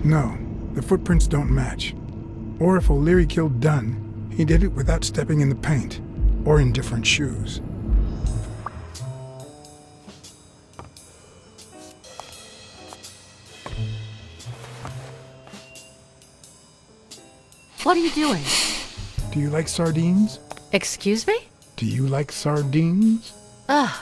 No, the footprints don't match. Or if O'Leary killed Dunn, he did it without stepping in the paint, or in different shoes. What are you doing? Do you like sardines? Excuse me? Do you like sardines? Ugh.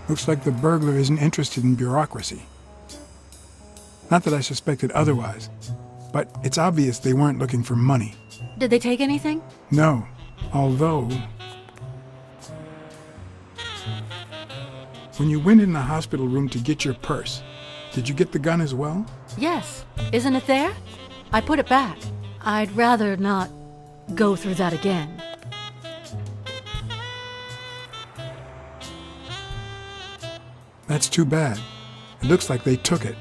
Looks like the burglar isn't interested in bureaucracy. Not that I suspected otherwise, but it's obvious they weren't looking for money. Did they take anything? No, although... When you went in the hospital room to get your purse, did you get the gun as well? Yes. Isn't it there? I put it back. I'd rather not go through that again. That's too bad. It looks like they took it.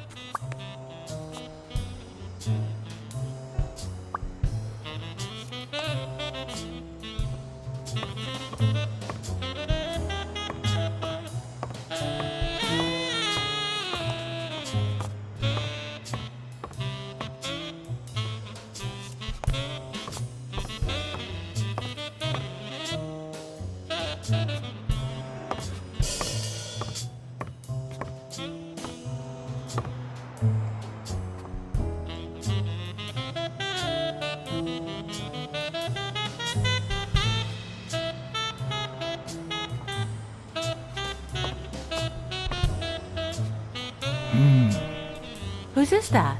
Whose is that?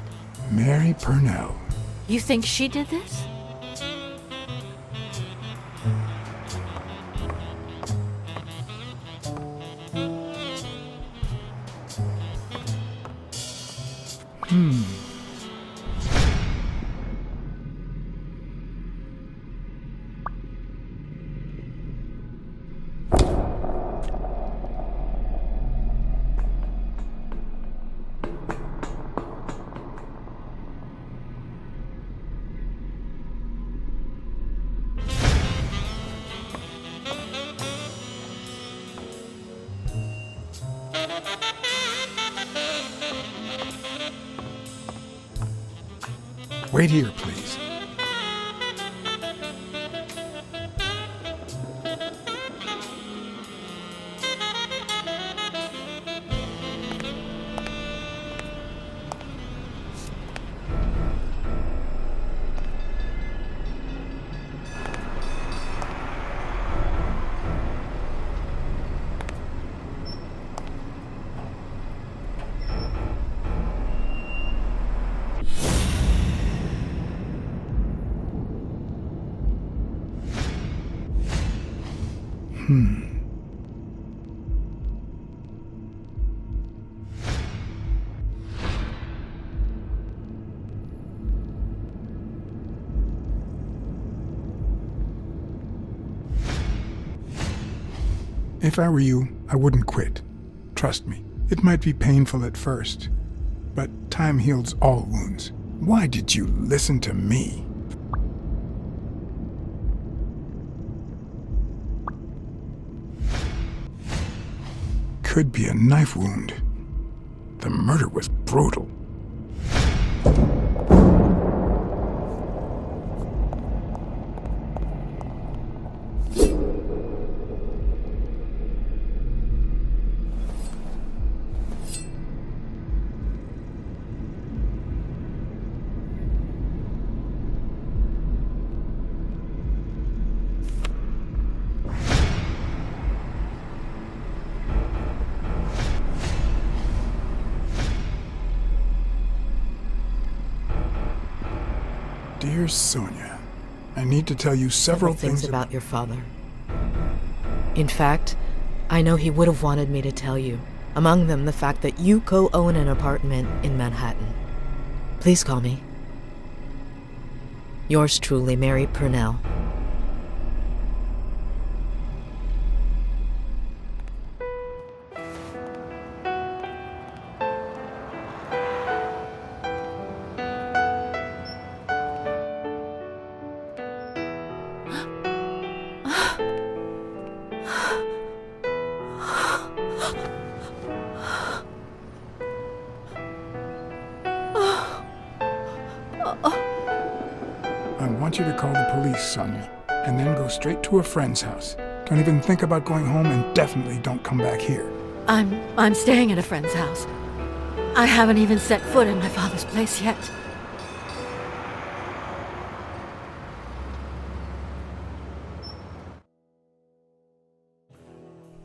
Mary Purnell. You think she did this? Wait here, please. If I were you, I wouldn't quit. Trust me, it might be painful at first, but time heals all wounds. Why did you listen to me? Could be a knife wound. The murder was brutal. Dear Sonia, I need to tell you several things about your father. In fact, I know he would have wanted me to tell you. Among them, the fact that you co-own an apartment in Manhattan. Please call me. Yours truly, Mary Purnell. want you to call the police, Sonia, and then go straight to a friend's house. Don't even think about going home, and definitely don't come back here. I'm staying at a friend's house. I haven't even set foot in my father's place yet.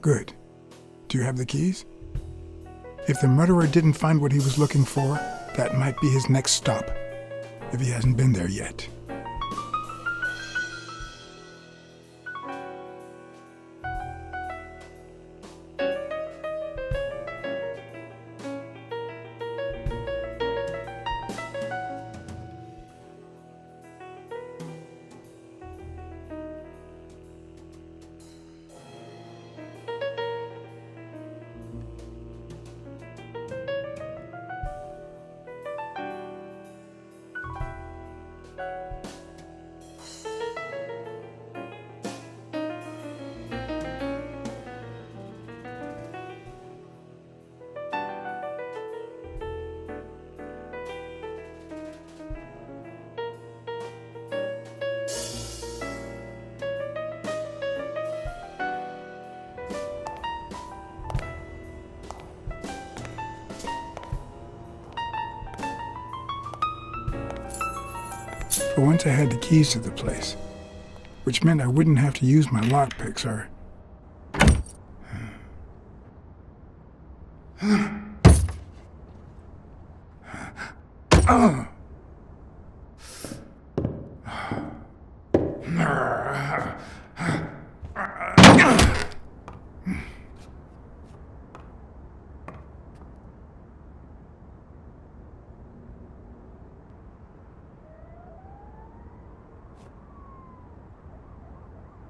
Good. Do you have the keys? If the murderer didn't find what he was looking for, that might be his next stop, if he hasn't been there yet. For once I had the keys to the place, which meant I wouldn't have to use my lockpicks or...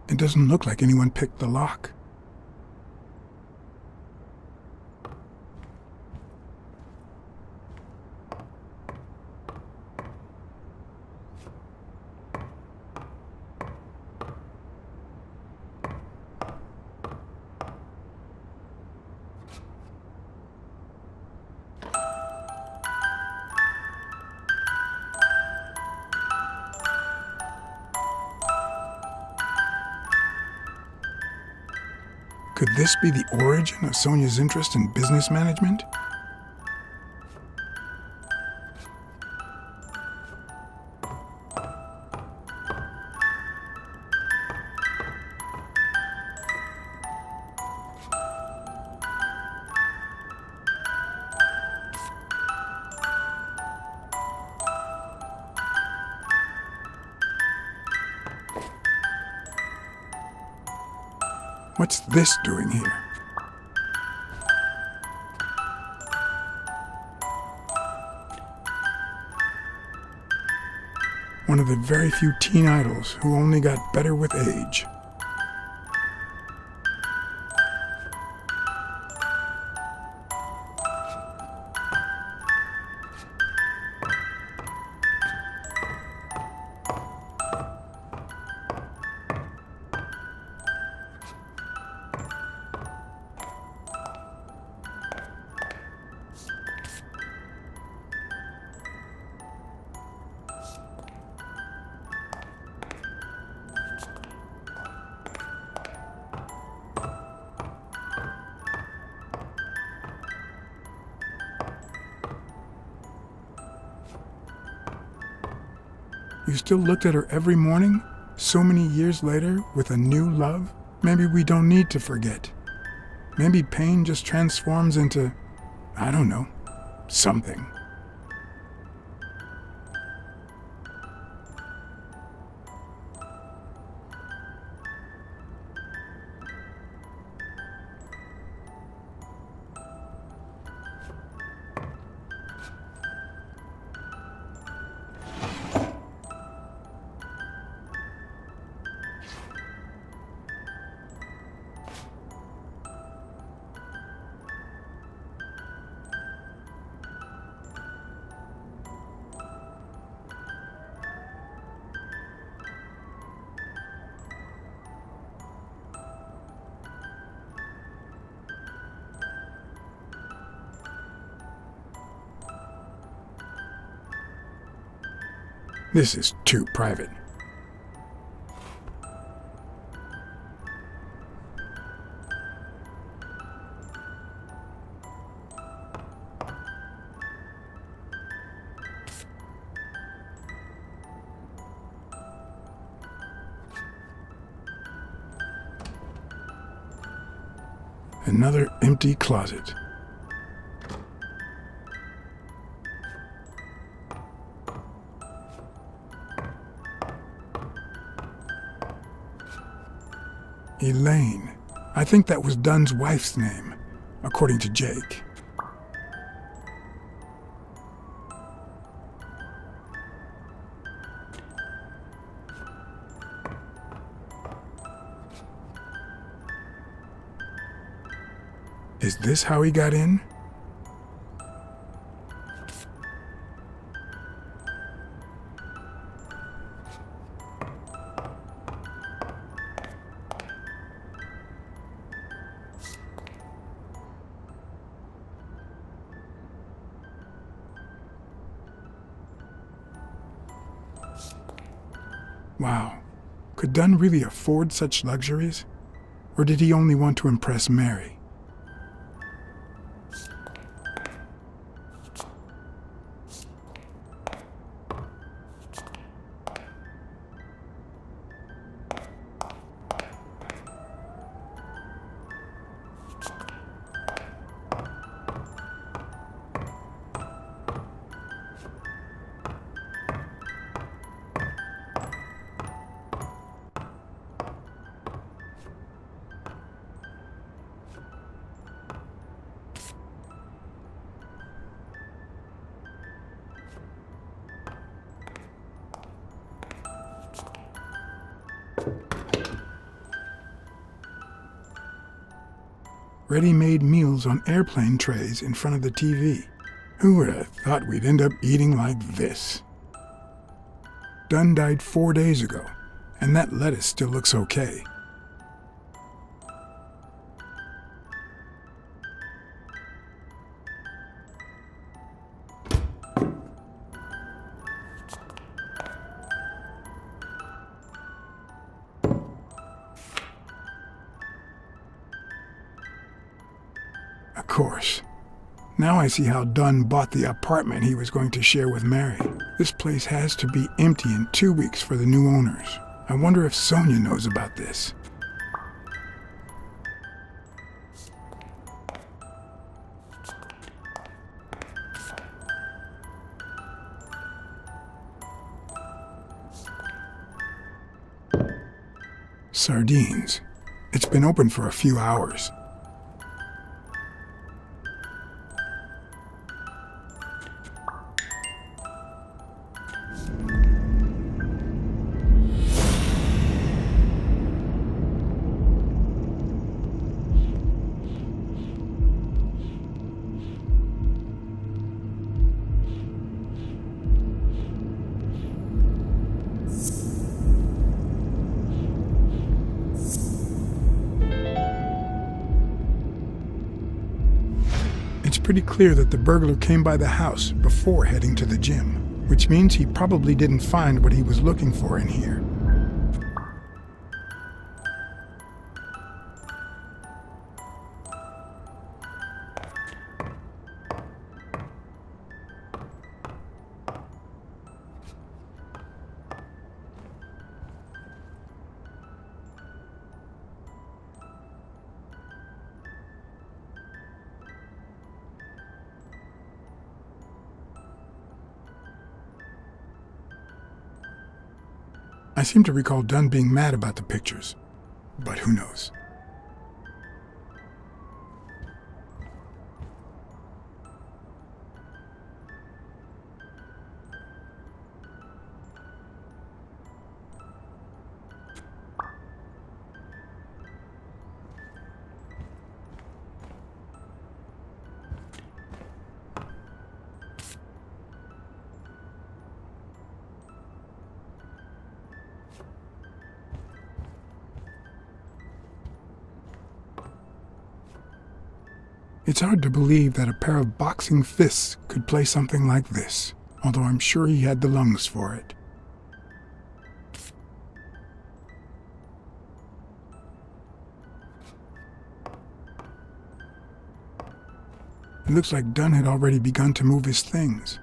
It doesn't look like anyone picked the lock. Could this be the origin of Sonia's interest in business management? What's this doing here? One of the very few teen idols who only got better with age. You still looked at her every morning, so many years later, with a new love? Maybe we don't need to forget. Maybe pain just transforms into, I don't know, something. This is too private. Another empty closet. Elaine. I think that was Dunn's wife's name, according to Jake. Is this how he got in? Wow. Could Dunn really afford such luxuries? Or did he only want to impress Mary? Ready-made meals on airplane trays in front of the TV. Who would have thought we'd end up eating like this? Dunn died 4 days ago, and that lettuce still looks okay. Of course. Now I see how Dunn bought the apartment he was going to share with Mary. This place has to be empty in 2 weeks for the new owners. I wonder if Sonia knows about this. Sardines. It's been open for a few hours. It's pretty clear that the burglar came by the house before heading to the gym, which means he probably didn't find what he was looking for in here. I seem to recall Dunn being mad about the pictures, but who knows? It's hard to believe that a pair of boxing fists could play something like this, although I'm sure he had the lungs for it. It looks like Dunn had already begun to move his things.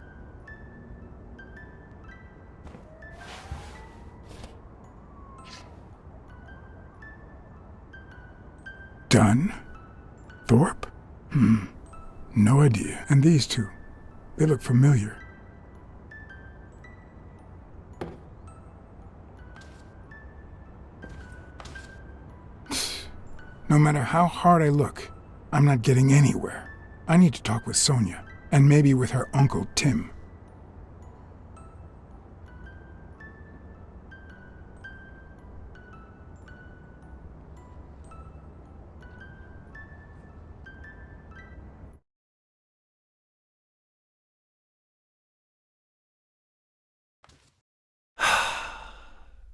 Dunn? Thorpe? No idea. And these two, they look familiar. No matter how hard I look, I'm not getting anywhere. I need to talk with Sonia, and maybe with her uncle Tim.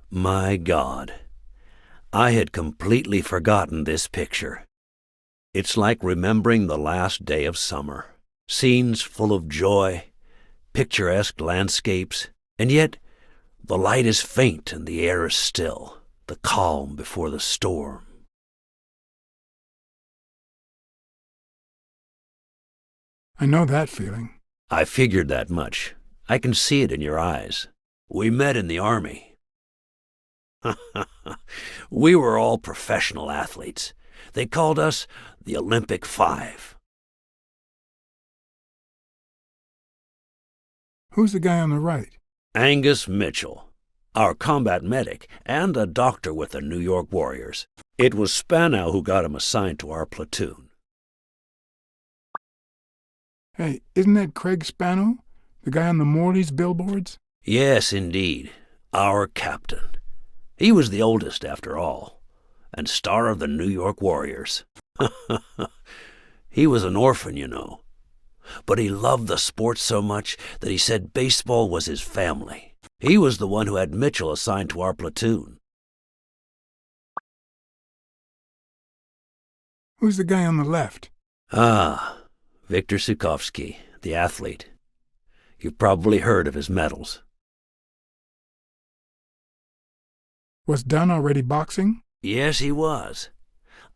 My God, I had completely forgotten this picture. It's like remembering the last day of summer. Scenes full of joy, picturesque landscapes, and yet the light is faint and the air is still, the calm before the storm. I know that feeling. I figured that much. I can see it in your eyes. We met in the Army. We were all professional athletes. They called us the Olympic Five. Who's the guy on the right? Angus Mitchell, our combat medic and a doctor with the New York Warriors. It was Spanow who got him assigned to our platoon. Hey, isn't that Craig Spano? The guy on the Morley's billboards? Yes, indeed. Our captain. He was the oldest, after all, and star of the New York Warriors. He was an orphan, you know. But he loved the sport so much that he said baseball was his family. He was the one who had Mitchell assigned to our platoon. Who's the guy on the left? Ah, Victor Sukovsky, the athlete. You've probably heard of his medals. Was Dunn already boxing? Yes, he was.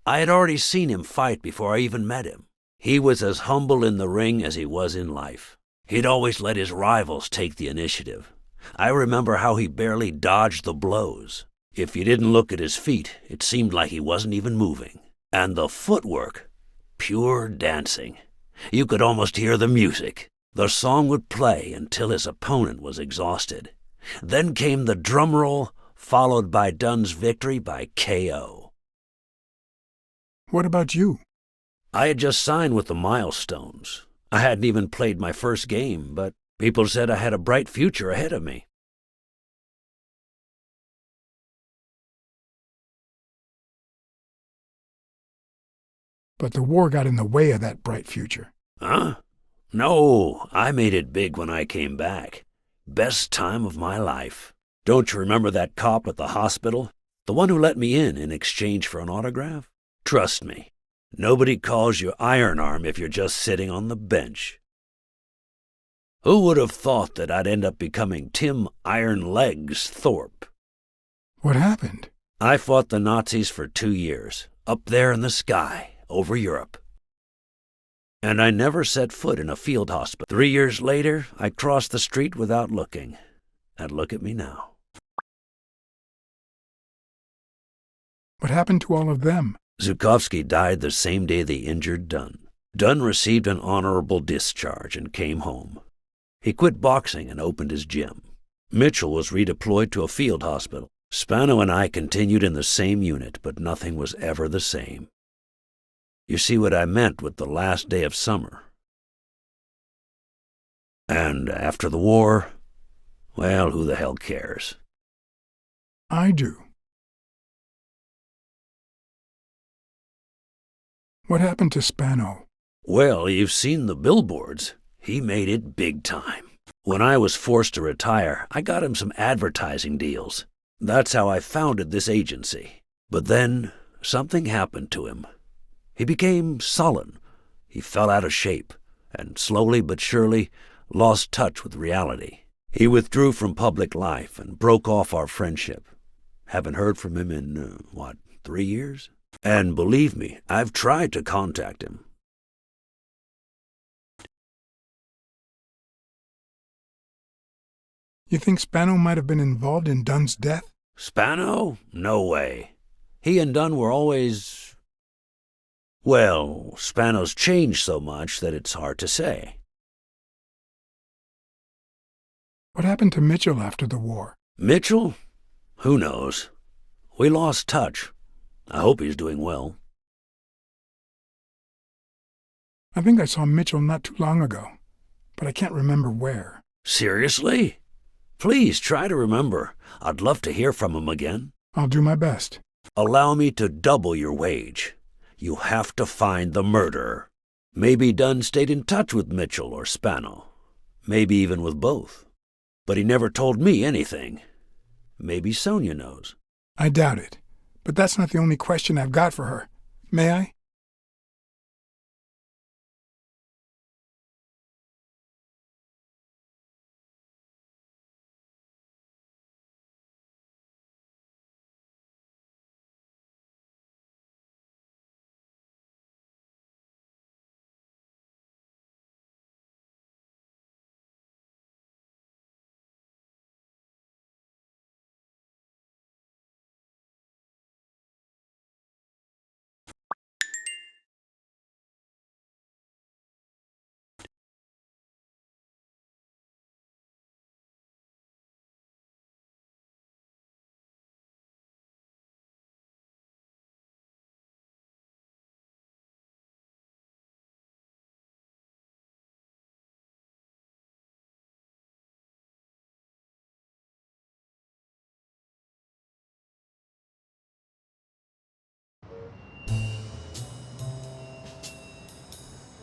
I had already seen him fight before I even met him. He was as humble in the ring as he was in life. He'd always let his rivals take the initiative. I remember how he barely dodged the blows. If you didn't look at his feet, it seemed like he wasn't even moving. And the footwork, pure dancing. You could almost hear the music. The song would play until his opponent was exhausted. Then came the drum roll, followed by Dunn's victory by KO. What about you? I had just signed with the Milestones. I hadn't even played my first game, but people said I had a bright future ahead of me. But the war got in the way of that bright future. Huh? No, I made it big when I came back. Best time of my life. Don't you remember that cop at the hospital? The one who let me in exchange for an autograph? Trust me, nobody calls you Iron Arm if you're just sitting on the bench. Who would have thought that I'd end up becoming Tim Iron Legs Thorpe? What happened? I fought the Nazis for 2 years, up there in the sky, over Europe. And I never set foot in a field hospital. 3 years later, I crossed the street without looking. And look at me now. What happened to all of them? Zukovsky died the same day they injured Dunn. Dunn received an honorable discharge and came home. He quit boxing and opened his gym. Mitchell was redeployed to a field hospital. Spano and I continued in the same unit, but nothing was ever the same. You see what I meant with the last day of summer. And after the war, well, who the hell cares? I do. What happened to Spano? Well, you've seen the billboards. He made it big time. When I was forced to retire, I got him some advertising deals. That's how I founded this agency. But then, something happened to him. He became sullen. He fell out of shape, and slowly but surely lost touch with reality. He withdrew from public life and broke off our friendship. Haven't heard from him in, 3 years? And believe me, I've tried to contact him. You think Spano might have been involved in Dunn's death? Spano? No way. He and Dunn were always Well, Spano's changed so much that it's hard to say. What happened to Mitchell after the war? Mitchell? Who knows? We lost touch. I hope he's doing well. I think I saw Mitchell not too long ago, but I can't remember where. Seriously? Please try to remember. I'd love to hear from him again. I'll do my best. Allow me to double your wage. You have to find the murderer. Maybe Dunn stayed in touch with Mitchell or Spano. Maybe even with both. But he never told me anything. Maybe Sonia knows. I doubt it, but that's not the only question I've got for her. May I?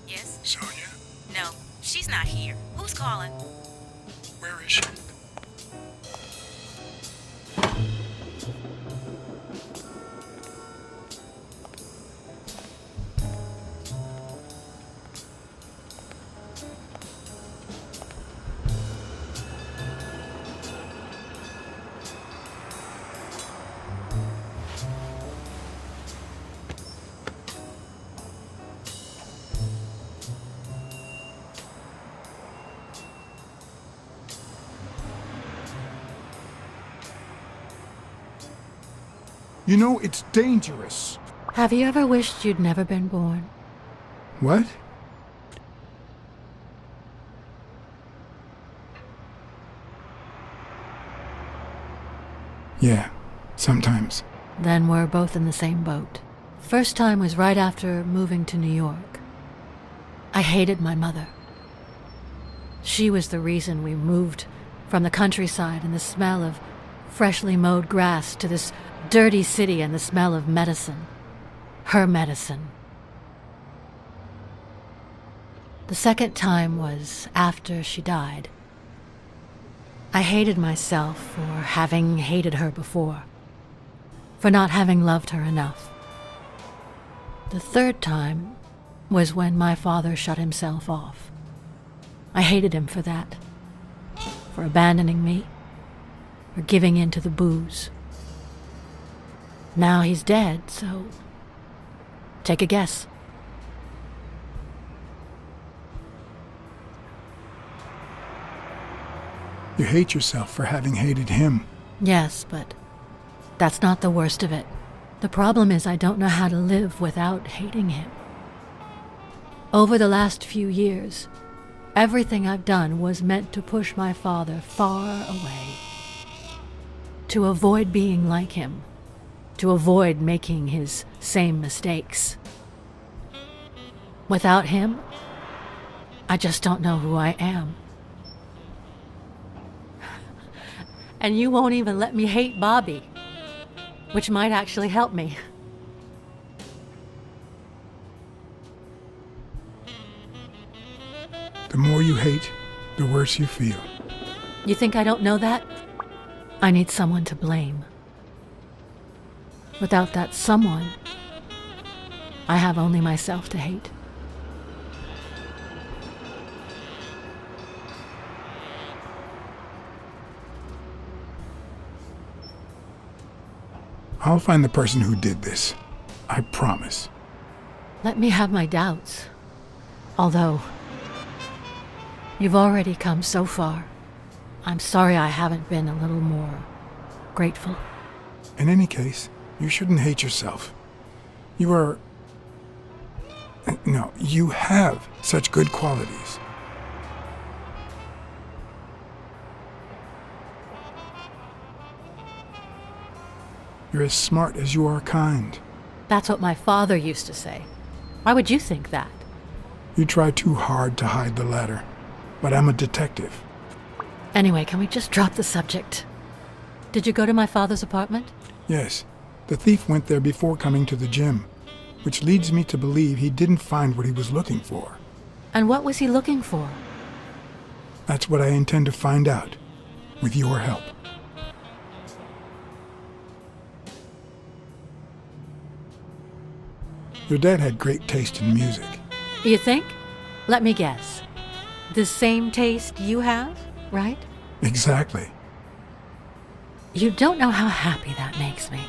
Yes? Sonia? No, she's not here. Who's calling? Where is she? You know, it's dangerous. Have you ever wished you'd never been born? What? Yeah, sometimes. Then we're both in the same boat. First time was right after moving to New York. I hated my mother. She was the reason we moved from the countryside and the smell of freshly mowed grass to this dirty city and the smell of medicine. Her medicine. The second time was after she died. I hated myself for having hated her before, for not having loved her enough. The third time was when my father shut himself off. I hated him for that, for abandoning me, for giving in to the booze. Now he's dead, so take a guess. You hate yourself for having hated him. Yes, but that's not the worst of it. The problem is I don't know how to live without hating him. Over the last few years, everything I've done was meant to push my father far away. To avoid being like him. To avoid making his same mistakes. Without him, I just don't know who I am. And you won't even let me hate Bobby, which might actually help me. The more you hate, the worse you feel. You think I don't know that? I need someone to blame. Without that someone, I have only myself to hate. I'll find the person who did this. I promise. Let me have my doubts. Although, you've already come so far. I'm sorry I haven't been a little more grateful. In any case, you shouldn't hate yourself. You are No, you have such good qualities. You're as smart as you are kind. That's what my father used to say. Why would you think that? You try too hard to hide the latter, but I'm a detective. Anyway, can we just drop the subject? Did you go to my father's apartment? Yes, the thief went there before coming to the gym, which leads me to believe he didn't find what he was looking for. And what was he looking for? That's what I intend to find out, with your help. Your dad had great taste in music. You think? Let me guess. The same taste you have, right? Exactly. You don't know how happy that makes me.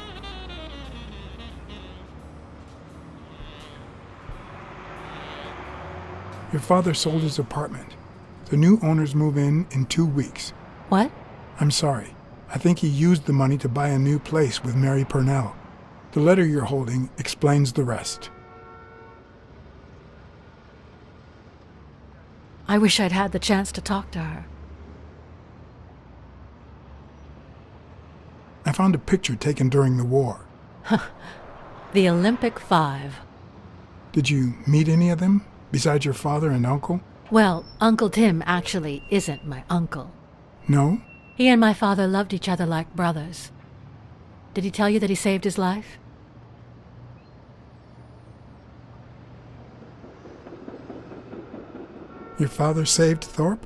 Your father sold his apartment. The new owners move in 2 weeks. What? I'm sorry. I think he used the money to buy a new place with Mary Purnell. The letter you're holding explains the rest. I wish I'd had the chance to talk to her. I found a picture taken during the war. The Olympic Five. Did you meet any of them, besides your father and uncle? Well, Uncle Tim actually isn't my uncle. No? He and my father loved each other like brothers. Did he tell you that he saved his life? Your father saved Thorpe?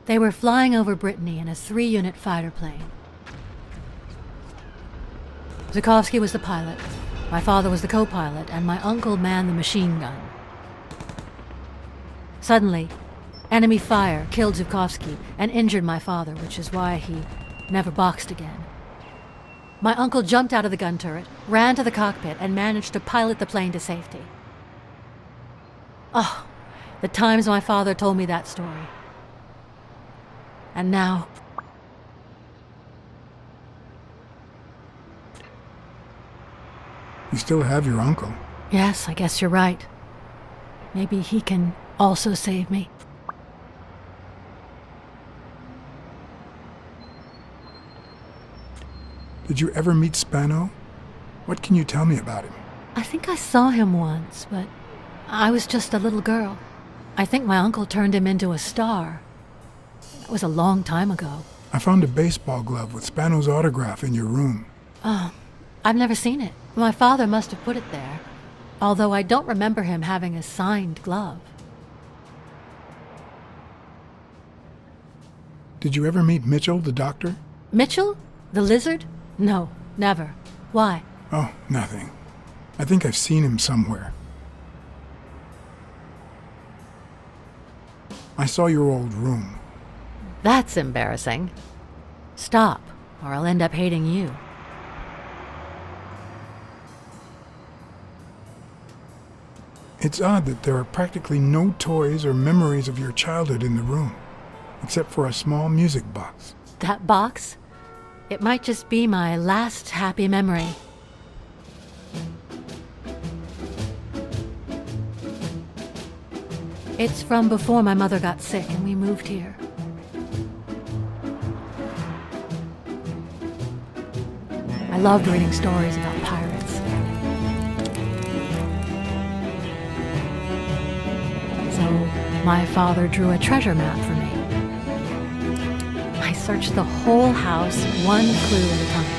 They were flying over Brittany in a 3-unit fighter plane. Zukovsky was the pilot, my father was the co-pilot, and my uncle manned the machine gun. Suddenly, enemy fire killed Zukovsky and injured my father, which is why he never boxed again. My uncle jumped out of the gun turret, ran to the cockpit, and managed to pilot the plane to safety. Oh, the times my father told me that story. And now... You still have your uncle. Yes, I guess you're right. Maybe he can also save me. Did you ever meet Spano? What can you tell me about him? I think I saw him once, but I was just a little girl. I think my uncle turned him into a star. That was a long time ago. I found a baseball glove with Spano's autograph in your room. Oh, I've never seen it. My father must have put it there, although I don't remember him having a signed glove. Did you ever meet Mitchell, the doctor? Mitchell? The lizard? No, never. Why? Oh, nothing. I think I've seen him somewhere. I saw your old room. That's embarrassing. Stop, or I'll end up hating you. It's odd that there are practically no toys or memories of your childhood in the room, except for a small music box. That box? It might just be my last happy memory. It's from before my mother got sick and we moved here. I loved reading stories about pirates. So my father drew a treasure map for me. I searched the whole house, one clue at a time.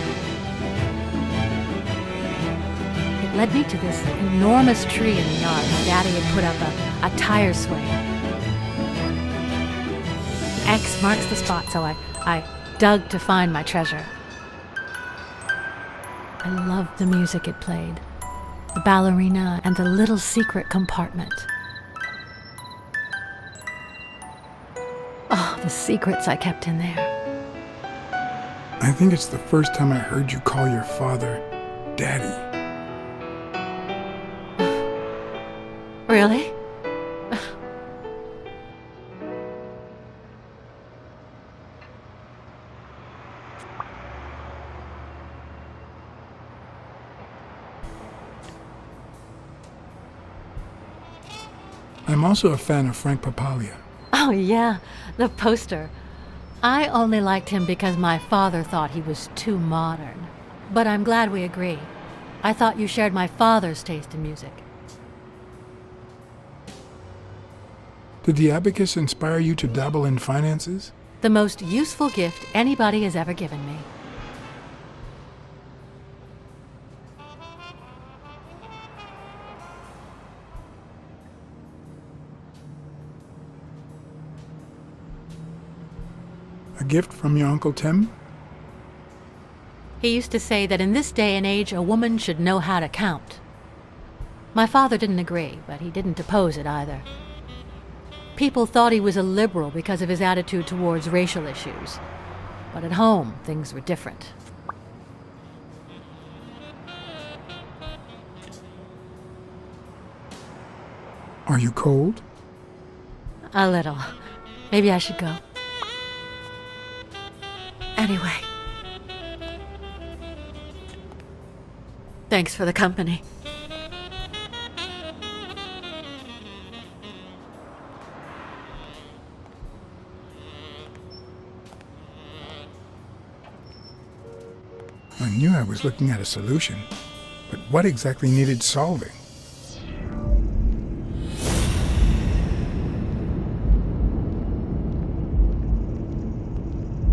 It led me to this enormous tree in the yard. My daddy had put up a tire swing. X marks the spot, so I dug to find my treasure. I loved the music it played, the ballerina and the little secret compartment. Oh, the secrets I kept in there. I think it's the first time I heard you call your father Daddy. Really? I'm also a fan of Frank Papalia. Oh, yeah, the poster. I only liked him because my father thought he was too modern. But I'm glad we agree. I thought you shared my father's taste in music. Did the abacus inspire you to dabble in finances? The most useful gift anybody has ever given me. A gift from your Uncle Tim? He used to say that in this day and age, a woman should know how to count. My father didn't agree, but he didn't oppose it either. People thought he was a liberal because of his attitude towards racial issues. But at home, things were different. Are you cold? A little. Maybe I should go. Anyway. Thanks for the company. I knew I was looking at a solution, but what exactly needed solving?